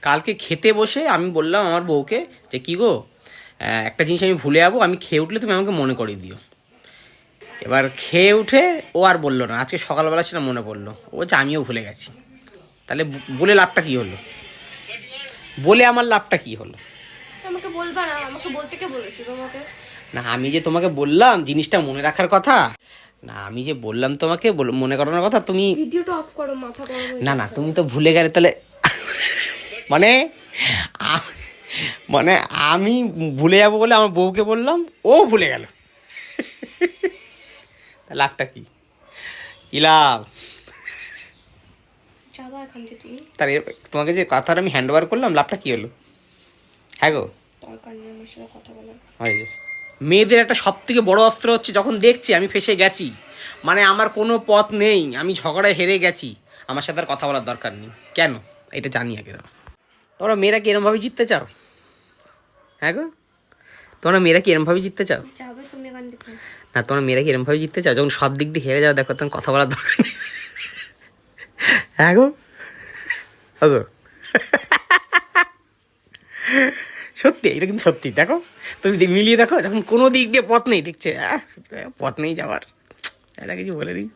কালকে খেতে বসে আমি বললাম আমার বউকে যে কী গো, একটা জিনিস আমি ভুলে যাবো, আমি খেয়ে উঠলে তুমি আমাকে মনে করিয়ে দিও। এবার খেয়ে উঠে ও আর বললো না, আজকে সকালবেলা সেটা মনে পড়লো, ও বলছে আমিও ভুলে গেছি। তাহলে বলে লাভটা কী হলো? বলে আমার লাভটা কী হলো? আমাকে বলবা না, আমাকে বলতে কে বলেছি তোমাকে? না আমি যে তোমাকে বললাম জিনিসটা মনে রাখার কথা, না আমি যে বললাম তোমাকে মনে করানোর কথা, তুমি ভিডিওটা অফ করো, মাথা গরম হয়ে না না তুমি তো ভুলে গেলে। তাহলে মানে মানে আমি ভুলে যাবো বলে আমার বউকে বললাম, ও ভুলে গেল। লাভটা কি? কি লাভ? যাবা এখান থেকে তুমি। তার তোমাকে যে কথাটা আমি হ্যান্ড ওভার করলাম, লাভটা কি হলো? হ্যাঁ গো, দরকার নেই আমার সাথে কথা বলার। হয় যে মেয়েদের একটা সব থেকে বড় অস্ত্র হচ্ছে যখন দেখছি আমি ফেসে গেছি, মানে আমার কোনো পথ নেই, আমি ঝগড়ায় হেরে গেছি, আমার সাথে আর কথা বলার দরকার নেই। কেন? এটা জানি আগে। তোমরা মেয়েরা কি এরমভাবে জিততে চাও? হ্যাঁ গো, তোমরা মেয়েরা কি এরমভাবে জিততে চাও? যাবে তুমি এখান থেকে। না তোমরা মেয়েরা কি এরমভাবে জিততে চাও? যখন সব দিক দিয়ে হেরে যাও, দেখো তখন কথা বলার দরকার নেই। হ্যাঁ গো, গো সত্যি, এটা কিন্তু সত্যি। দেখো তুমি মিলিয়ে দেখো, যখন কোনো দিক দিয়ে পথ নেই, দেখছে পথ নেই যাওয়ার, এটা কিছু বলে দিই।